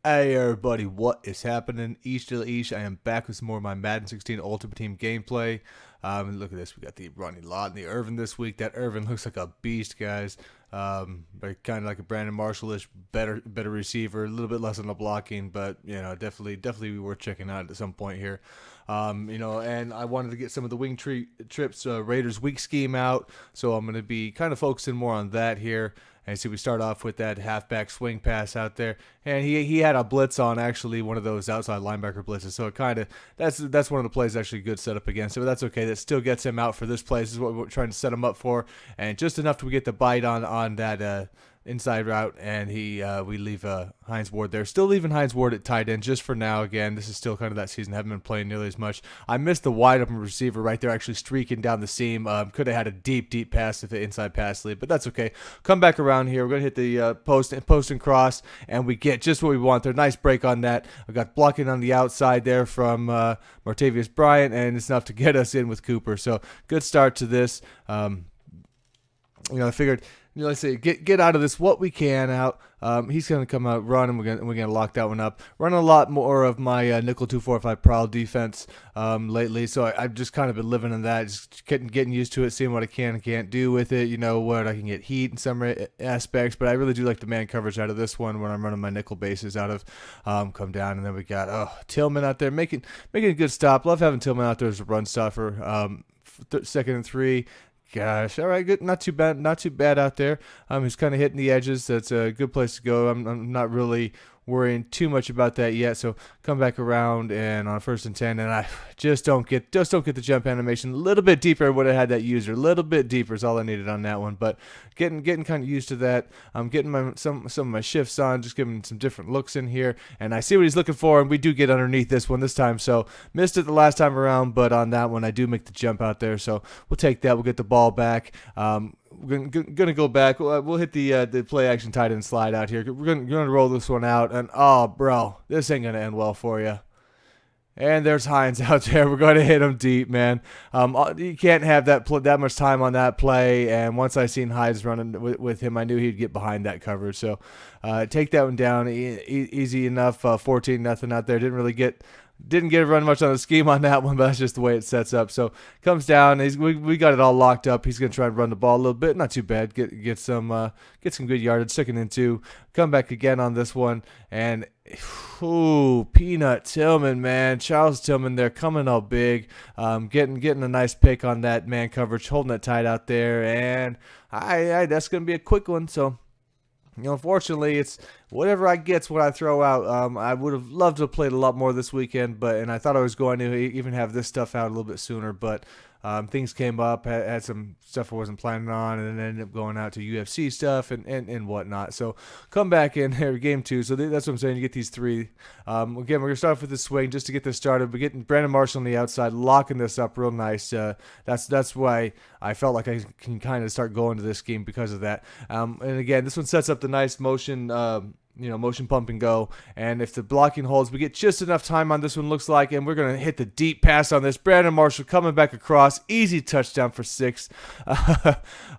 Hey everybody, what is happening? h2h. I am back with some more of my Madden 16 Ultimate Team gameplay. Look at this, we got the Ronnie Lott and the Irvin this week. That Irvin looks like a beast, guys. But kind of like a Brandon Marshall-ish, better receiver, a little bit less on the blocking, but definitely worth checking out at some point here. And I wanted to get some of the wing trips Raiders week scheme out, so I'm going to be kind of focusing more on that here. And see, we start off with that halfback swing pass out there, and he had a blitz on, actually one of those outside linebacker blitzes. So it kind of that's one of the plays actually good setup against it, but that's okay. That still gets him out for this play. This is what we're trying to set him up for, and just enough to get the bite on that inside route, and we leave Hines Ward there. Still leaving Hines Ward at tight end just for now. Again, this is still kind of that season. Haven't been playing nearly as much. I missed the wide open receiver right there, actually streaking down the seam. Could have had a deep pass if the inside pass lead, but that's okay. Come back around here. We're gonna hit the post and cross, and we get just what we want there. Nice break on that. I got blocking on the outside there from Martavius Bryant, and it's enough to get us in with Cooper. So good start to this. I figured, let's say get out of this what we can out. He's gonna come out running. We're gonna lock that one up. Running a lot more of my nickel 2-4-5 prowl defense lately, so I've just kind of been living in that, just getting used to it, seeing what I can and can't do with it. What I can get heat in some aspects, but I really do like the man coverage out of this one when I'm running my nickel bases out of come down, and then we got Tillman out there making a good stop. Love having Tillman out there as a run stopper. Second and 3. Gosh, all right, good, not too bad out there. He's kind of hitting the edges. That's a good place to go. I'm not really worrying too much about that yet. So come back around and on 1st and 10, and I just don't get the jump animation. A little bit deeper, I would have had that user. A little bit deeper is all I needed on that one. But getting kind of used to that. I'm getting some of my shifts on, just giving some different looks in here, and I see what he's looking for. And we do get underneath this one this time. So missed it the last time around, but on that one I do make the jump out there. So we'll take that. We'll get the ball back. We're gonna go back. We'll hit the play action tight end slide out here. We're gonna roll this one out, and oh, bro, this ain't gonna end well for you. And there's Hines out there. We're going to hit him deep, man. You can't have that much time on that play. And once I seen Hines running with him, I knew he'd get behind that coverage. So take that one down easy enough. 14-0 out there. Didn't get to run much on the scheme on that one, but that's just the way it sets up. So comes down. We got it all locked up. He's gonna try and run the ball a little bit. Not too bad. Get some good yardage. 2nd and 2. Come back again on this one, and Peanut Tillman, man, Charles Tillman there coming up big. Getting a nice pick on that man coverage, holding it tight out there, and that's gonna be a quick one. So. Unfortunately, it's whatever I get's what I throw out. I would have loved to have played a lot more this weekend, and I thought I was going to even have this stuff out a little bit sooner, but things came up, had some stuff I wasn't planning on, and then ended up going out to UFC stuff and whatnot. So come back in here, game 2. So that's what I'm saying. You get these 3. Again, we're going to start off with the swing just to get this started. We're getting Brandon Marshall on the outside, locking this up real nice. That's why I felt like I can kind of start going to this scheme because of that. And again, this one sets up the nice motion motion pump and go, and if the blocking holds, we get just enough time on this one, looks like, and we're going to hit the deep pass on this. Brandon Marshall coming back across, easy touchdown for 6.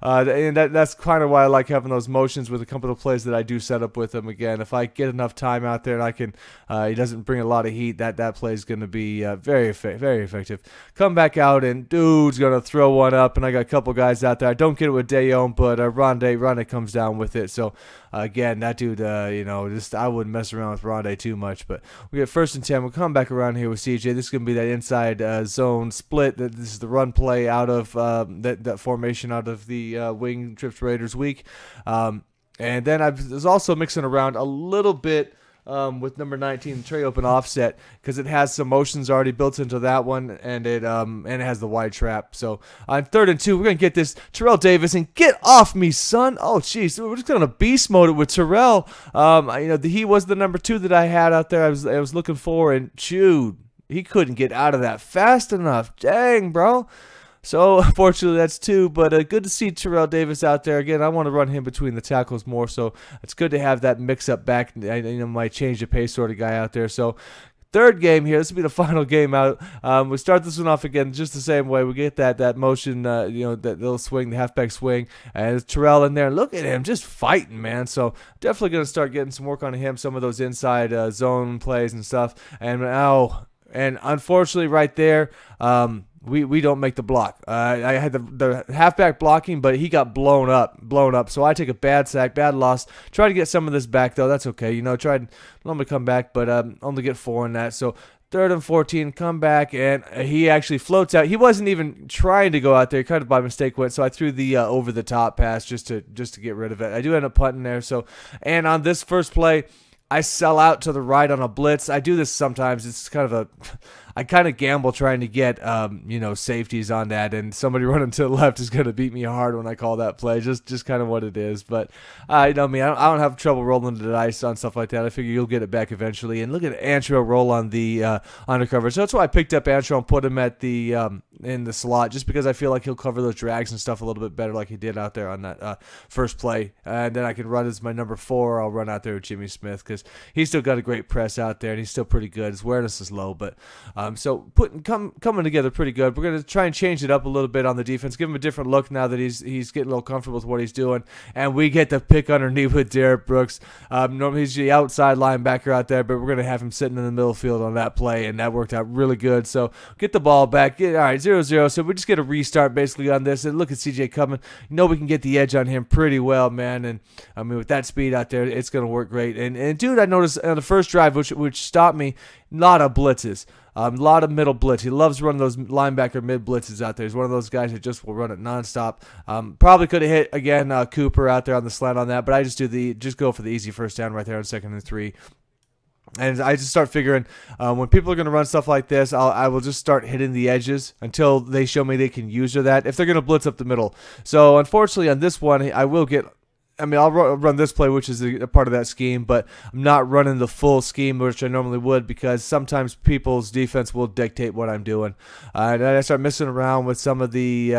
And that's kind of why I like having those motions with a couple of plays that I do set up with him. Again, if I get enough time out there and I can, he doesn't bring a lot of heat, that play is going to be very effective. Come back out, and dude's going to throw one up, and I got a couple guys out there. I don't get it with Dayon, but Rondé comes down with it. So again, that dude, I wouldn't mess around with Rondé too much. But we get 1st and 10. We'll come back around here with CJ. This is going to be that inside zone split. This is the run play out of that formation out of the wing trips Raiders week. And then I was also mixing around a little bit with number 19, tray open offset, because it has some motions already built into that one, and it has the wide trap. So on 3rd and 2, we're gonna get this Terrell Davis, and get off me, son. Oh jeez, we're just gonna beast mode it with Terrell. He was the number 2 that I had out there. I was looking for, and shoot, he couldn't get out of that fast enough. Dang, bro. So, unfortunately, that's 2, but good to see Terrell Davis out there. Again, I want to run him between the tackles more, so it's good to have that mix-up back. My change of pace sort of guy out there. So, third game here. This will be the final game out. We start this one off again just the same way. We get that motion, that little swing, the halfback swing, and it's Terrell in there. Look at him just fighting, man. So definitely going to start getting some work on him, some of those inside zone plays and stuff. And unfortunately right there, we don't make the block. I had the halfback blocking, but he got blown up. So I take a bad sack, bad loss. Try to get some of this back, though. That's okay. Tried normally come back, but only get 4 in that. So 3rd and 14, come back, and he actually floats out. He wasn't even trying to go out there. Kind of by mistake went, so I threw the over-the-top pass just to get rid of it. I do end up punting there. So, and on this first play, I sell out to the right on a blitz. I do this sometimes. It's kind of I kind of gamble trying to get, safeties on that, and somebody running to the left is going to beat me hard when I call that play. Just kind of what it is. But, I don't have trouble rolling the dice on stuff like that. I figure you'll get it back eventually. And look at Antro roll on the undercover. So that's why I picked up Antro and put him at the in the slot, just because I feel like he'll cover those drags and stuff a little bit better like he did out there on that first play. And then I can run as my number 4. I'll run out there with Jimmy Smith because he's still got a great press out there, and he's still pretty good. His awareness is low, but so coming together pretty good. We're going to try and change it up a little bit on the defense, give him a different look now that he's getting a little comfortable with what he's doing, and we get the pick underneath with Derek Brooks. Normally he's the outside linebacker out there, but we're going to have him sitting in the middle field on that play, and that worked out really good. So get the ball back. All right, 0-0. So we just get a restart basically on this, and look at CJ coming. We can get the edge on him pretty well, man, and with that speed out there, it's going to work great. And dude, I noticed on the first drive, which stopped me, a lot of blitzes. A lot of middle blitz. He loves running those linebacker mid blitzes out there. He's one of those guys that just will run it nonstop. Probably could have hit again Cooper out there on the slant on that, but I just go for the easy first down right there on 2nd and 3. And I just start figuring when people are going to run stuff like this, I will just start hitting the edges until they show me they can use that if they're going to blitz up the middle. So unfortunately on this one, I will get. I'll run this play, which is a part of that scheme, but I'm not running the full scheme, which I normally would, because sometimes people's defense will dictate what I'm doing. And I start messing around with some of the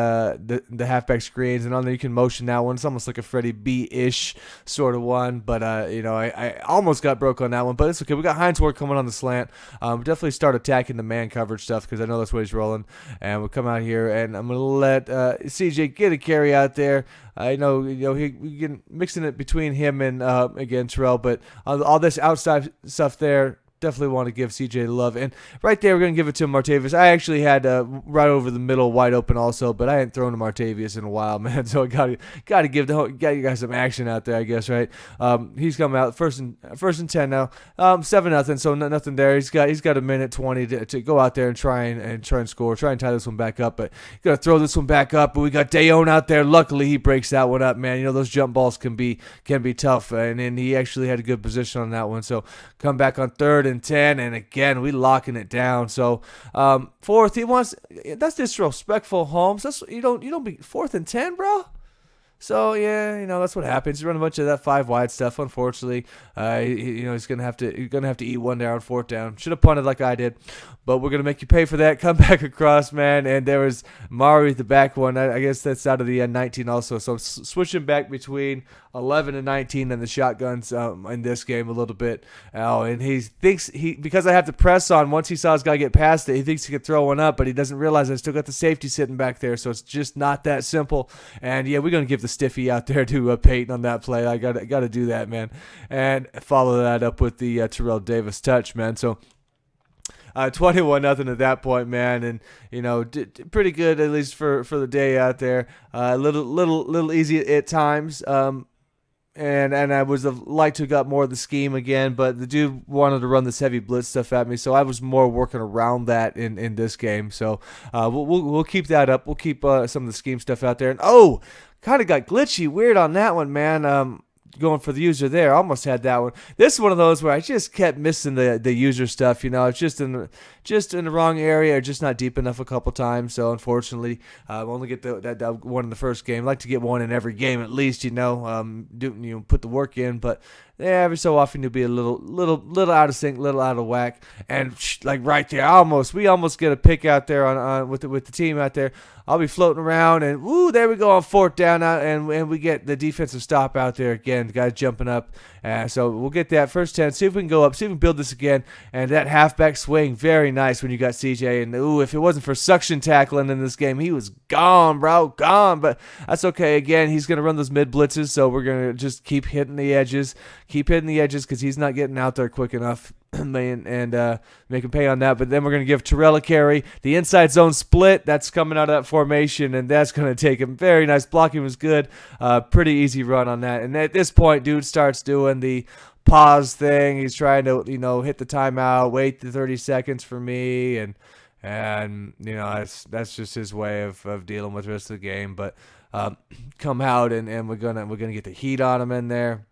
halfback screens, and on there you can motion that one. It's almost like a Freddie B-ish sort of one, but I almost got broke on that one, but it's okay. We got Heinzward coming on the slant. Definitely start attacking the man coverage stuff because I know that's what he's rolling, and we'll come out here, and I'm gonna let CJ get a carry out there. I know, he can mixing it between him and again Terrell, but all this outside stuff there, definitely want to give CJ love. And right there, we're going to give it to Martavius. I actually had right over the middle wide open also, but I hadn't thrown to Martavius in a while, man. So I got to give you guys some action out there, I guess, right? He's coming out first and 10 now, 7-0. So nothing there. He's got a minute 20 to go out there and try and score, try and tie this one back up. But got to throw this one back up. But we got Dayon out there. Luckily, he breaks that one up, man. Those jump balls can be tough, and he actually had a good position on that one. So come back on 3rd and 10, and again we locking it down. So 4th, he wants, that's disrespectful, Holmes. That's you don't be 4th and 10, bro. So yeah, that's what happens. You run a bunch of that 5 wide stuff. Unfortunately, he's gonna have to eat one there on 4th down. Should have punted like I did, but we're gonna make you pay for that. Come back across, man. And there was Mari at the back one. I guess that's out of the 19 also. So I'm switching back between 11 and 19 and the shotguns in this game a little bit. And he thinks because I have to press on, once he saw his guy get past it, he thinks he could throw one up, but he doesn't realize I still got the safety sitting back there. So it's just not that simple. And yeah, we're gonna give the stiffy out there to Peyton on that play. I got to do that, man, and follow that up with the Terrell Davis touch, man. So 21-0 at that point, man, and did pretty good at least for the day out there. Little easy at times. And I was like to have got more of the scheme again, but the dude wanted to run this heavy blitz stuff at me, so I was more working around that in this game. So we'll keep that up. We'll keep some of the scheme stuff out there. And kind of got glitchy, weird on that one, man. Going for the user there, almost had that one. This is one of those where I just kept missing the user stuff. It's just in the wrong area, or just not deep enough a couple times. So unfortunately, only get that one in the first game. I'd like to get one in every game at least. Put the work in, but yeah, every so often you'll be a little out of sync, little out of whack. And like right there, we almost get a pick out there on with the team out there. I'll be floating around, and woo, there we go on 4th down, and we get the defensive stop out there again. The guy's jumping up, So we'll get that first 10, see if we can go up, see if we can build this again. And that halfback swing, very nice when you got CJ. And ooh, if it wasn't for suction tackling in this game, he was gone, bro, gone. But that's okay. Again, he's going to run those mid blitzes, so we're going to just keep hitting the edges, because he's not getting out there quick enough. And make him pay on that. But then we're going to give Terrell a carry. The inside zone split, that's coming out of that formation, and that's going to take him. Very nice. Blocking was good. Pretty easy run on that. And at this point, dude starts doing the pause thing. He's trying to, hit the timeout, wait the 30 seconds for me, and that's just his way of dealing with the rest of the game. But come out and we're gonna get the heat on him in there.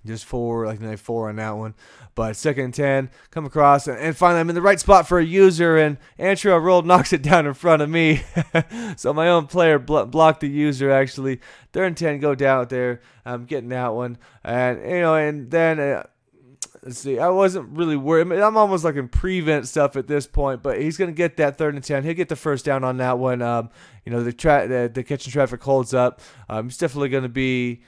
Just 4 on that one. But 2nd and 10, come across, and finally I'm in the right spot for a user, and Antrell rolled, knocks it down in front of me. So my own player blocked the user, actually. 3rd and 10, go down there. I'm getting that one. And, and then, let's see, I wasn't really worried. I'm almost like in prevent stuff at this point, but he's going to get that 3rd and 10. He'll get the first down on that one. The catching traffic holds up. It's definitely going to be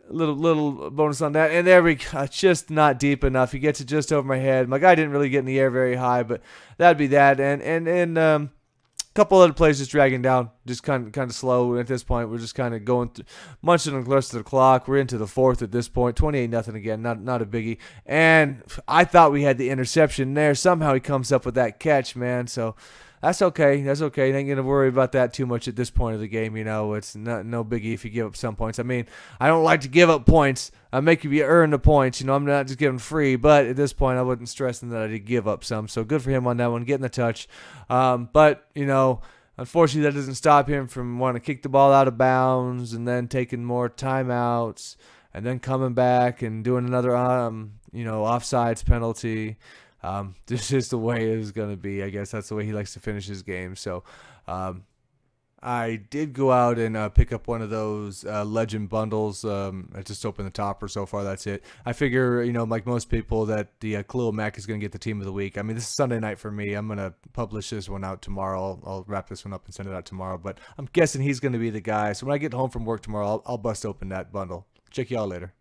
little bonus on that, and there we go. Just not deep enough. He gets it just over my head. My guy didn't really get in the air very high, but that'd be that. And a couple other plays just dragging down, just kind of slow at this point. We're just kind of going munching the rest of the clock. We're into the 4th at this point. 28-0 again. Not a biggie. And I thought we had the interception there. Somehow he comes up with that catch, man. So that's okay. That's okay. Ain't gonna worry about that too much at this point of the game. It's no biggie if you give up some points. I mean, I don't like to give up points. I make you earn the points. I'm not just giving free. But at this point, I wasn't stressing that I did give up some. So good for him on that one, getting the touch. But unfortunately, that doesn't stop him from wanting to kick the ball out of bounds and then taking more timeouts and then coming back and doing another offsides penalty. This is the way it is going to be. I guess that's the way he likes to finish his game. So I did go out and pick up one of those legend bundles. I just opened the topper so far. That's it. I figure, like most people, that the Khalil Mack is going to get the team of the week. I mean, this is Sunday night for me. I'm going to publish this one out tomorrow. I'll wrap this one up and send it out tomorrow. But I'm guessing he's going to be the guy. So when I get home from work tomorrow, I'll bust open that bundle. Check y'all later.